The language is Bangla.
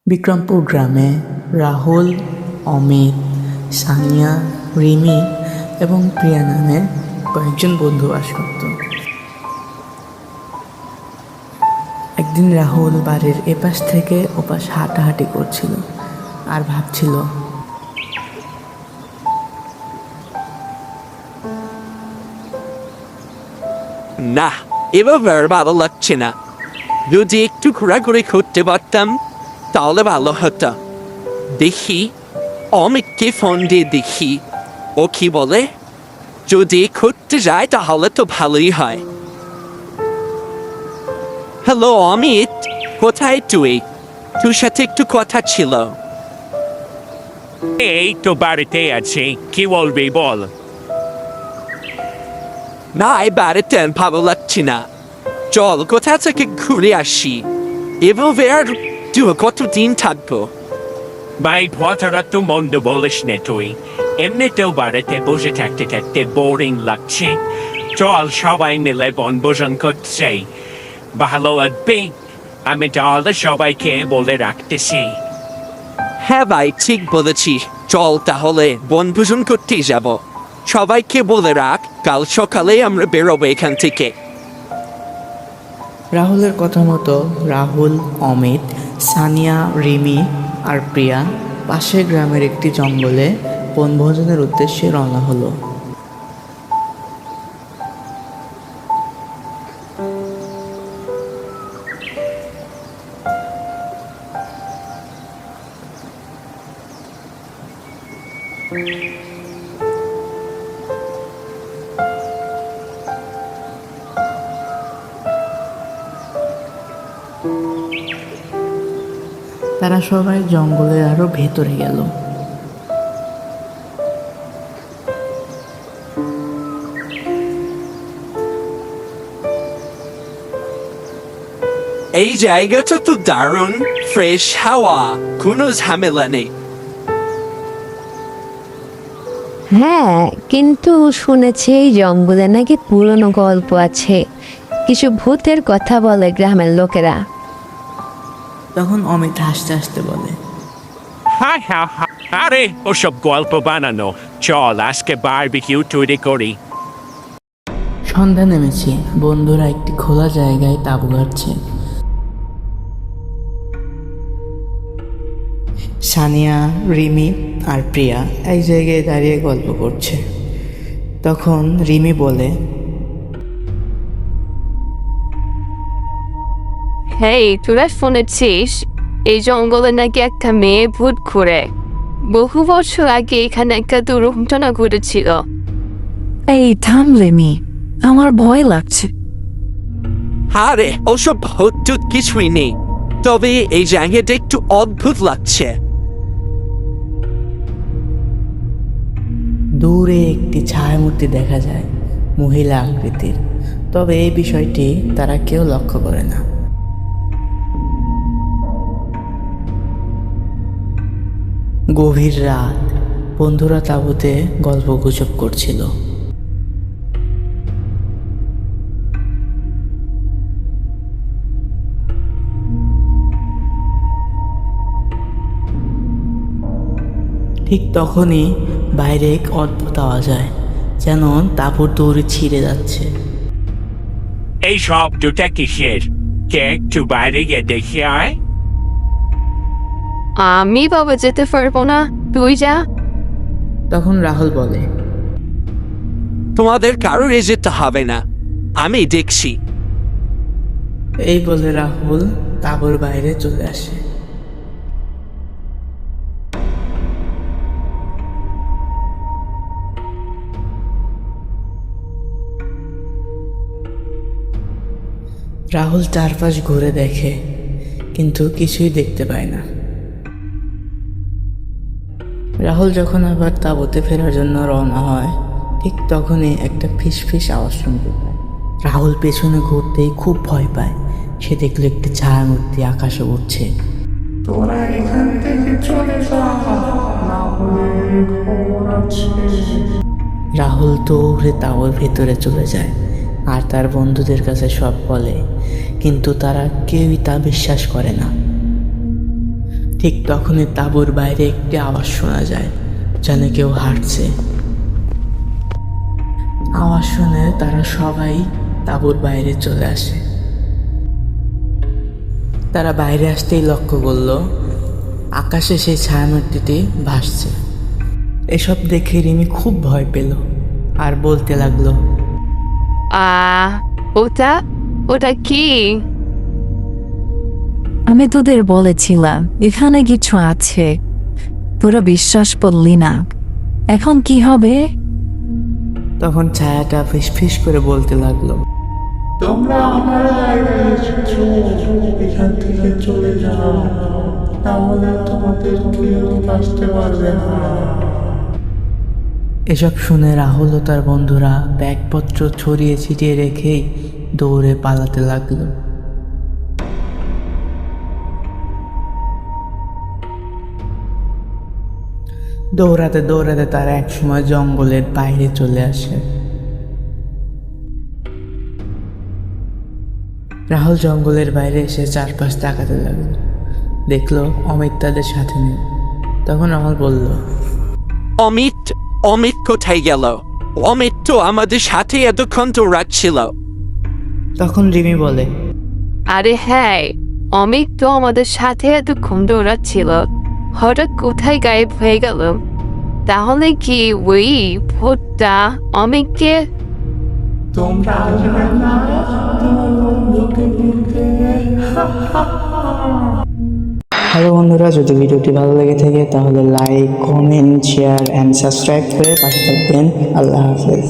বিক্রমপুর গ্রামে রাহুল, অমিত, সানিয়া, রিমি এবং প্রিয়া নামে কয়েকজন বন্ধু বাস করত। একদিন রাহুল বাড়ির এপাশ থেকে ওপাশ হাঁটাহাঁটি করছিল আর ভাবছিল, না, এবার ভালো লাগছে না। যদি একটু ঘোরাঘুরি করতে পারতাম তাহলে ভালো হতো। দেখি অমিতকে ফোন দিয়ে দেখি ও কি বলে। যদি ঘুরতে যায় তাহলে তো ভালোই হয়। হ্যালো অমিত, কোথায় তুই? তোর সাথে একটু কথা ছিল। এই তো বাড়িতে আছি, কি বলবি বল। না, এই বাড়িতে ভালো লাগছে না। চল কোথা থেকে ঘুরে আসি। এভাবে আর কতদিন থাকবো? ভাই কথাটা তো মন্দ বলিস না তুই। এমনিতেও বাড়িতে বসে থাকতে থাকতে বোরিং লাগছে। চল সবাই মিলে বনভোজন করছে, ভালো লাগবে। আমি তাহলে সবাইকে বলে রাখতেছি। হ্যাঁ ভাই, ঠিক বলেছিস। চল তাহলে বনভোজন করতেই যাব। সবাইকে বলে রাখ, কাল সকালে আমরা বেরোবো এখান থেকে। রাহুলের কথা মতো রাহুল, অমিত, সানিয়া, রিমি আর প্রিয়া পাশের গ্রামের একটি জঙ্গলে বনভোজনের উদ্দেশ্যে রওনা হলো। তারা সবাই জঙ্গলের আরো ভেতরে গেল। এই জায়গাটা তো দারুণ, ফ্রেশ হাওয়া, কোনো ঝামেলা নেই। হ্যাঁ, কিন্তু শুনেছি এই জঙ্গলে নাকি পুরনো গল্প আছে, কিছু ভূতের কথা বলে গ্রামের লোকেরা। তখন অমিত হাসতে হাসতে বলে, হ্যাঁ হ্যাঁ হ্যাঁ, আরে ওসব গল্প বানানো। চল আজকে বারবিকিউ তৈরি করি। সন্ধ্যা নেমেছে, বন্ধুরা একটি খোলা জায়গায় তাঁবু গাড়ছে। সানিয়া, রিমি আর প্রিয়া এক জায়গায় দাঁড়িয়ে গল্প করছে। তখন রিমি বলে, হেই, তোরা শুনেছিস এই জঙ্গলে নাকি একটা মেয়ে ভূত ঘুরে? বহু বছর আগে এখানে একটা দুর্ঘটনা ঘটেছিল। এই থাম রেমি, আমার ভয় লাগছে। আরে ওসব ভূত কিছুই নেই, তবে এই জায়গাটা একটু অদ্ভুত লাগছে। দূরে একটি ছায়ামূর্তি দেখা যায়, মহিলা আকৃতির। তবে এই বিষয়টি তারা কেউ লক্ষ্য করে না। গভীর রাত, বন্ধুরা তাঁবুতে গল্প গুজব করছিল। ঠিক তখনই বাইরে এক অদ্ভুত আওয়াজ হয়, যেন তাঁবুর দড়ি ছিঁড়ে যাচ্ছে। এই শব্দটা কিসের? কে একটু বাইরে গিয়ে দেখে আয়। আমি বাবা যেতে পারবো না, তুই যা। তখন রাহুল বলে, তোমাদের কারোর যেতে হবে না, আমি দেখছি। এই বলে রাহুল তাঁবুর বাইরে চলে আসে। রাহুল চারপাশ ঘুরে দেখে, কিন্তু কিছুই দেখতে পায় না। রাহুল যখন আবার তাঁবুতে ফেরার জন্য রওনা হয়, ঠিক তখনই একটা ফিসফিস আওয়াজ শুনতে পায়। রাহুল পেছনে ঘুরতেই খুব ভয় পায়। সে দেখলো একটি ছায়ামূর্তি আকাশে উঠছে। রাহুল দৌড়ে তাঁবুর ভেতরে চলে যায় আর তার বন্ধুদের কাছে সব বলে, কিন্তু তারা কেউই তা বিশ্বাস করে না। ঠিক তখনই তাঁবুর বাইরে একটি আওয়াজ শোনা যায়, যেন কেউ হাঁটছে। আওয়াজ শুনে তারা সবাই তাঁবুর বাইরে চলে আসে। তারা বাইরে আসতেই লক্ষ্য করলো আকাশে সেই ছায়ামূর্তিটি ভাসছে। এসব দেখে রিমি খুব ভয় পেল আর বলতে লাগলো, ওটা ওটা কি? আমি তোদের বলেছিলাম এখানে কিছু আছে, তোরা বিশ্বাস করলি না। এখন কি হবে? তখন ছায়াটা ফিসফিস করে বলতে লাগলো, তোমরা আমার বাইরে এসেছো, এখান থেকে চলে যাও, তাহলে তোমাদের কেউ বাঁচতে পারবে না। এসব শুনে রাহুল ও তার বন্ধুরা ব্যাগপত্র ছড়িয়ে ছিটিয়ে রেখেই দৌড়ে পালাতে লাগলো। দৌড়াতে দৌড়াতে তারা একসময় জঙ্গলের বাইরে চলে আসে। রাহুল জঙ্গলের বাইরে এসে চারপাশ তাকাতে লাগলো, দেখলো অমিত তাদের সাথে নেই। তখন রাহুল বলল, অমিত অমিত কোথায় গেল? অমিত তো আমাদের সাথে এতক্ষণ তো রাখছিল। তখন রিমি বলে, আরে হ্যাঁ, অমিত তো আমাদের সাথে এতক্ষণ দৌড়াচ্ছিল, হঠাৎ কোথায় গায়েব হয়ে গেল? তাহলে কি ওই ভূতটা অমিতকে? তোমরা আসবে না তোমার বন্ধুকে নিতে। হ্যালো বন্ধুরা, যদি ভিডিওটি ভালো লেগে থাকে তাহলে like, comment, share and subscribe করে পাশে থাকবেন। আল্লাহ হাফেজ।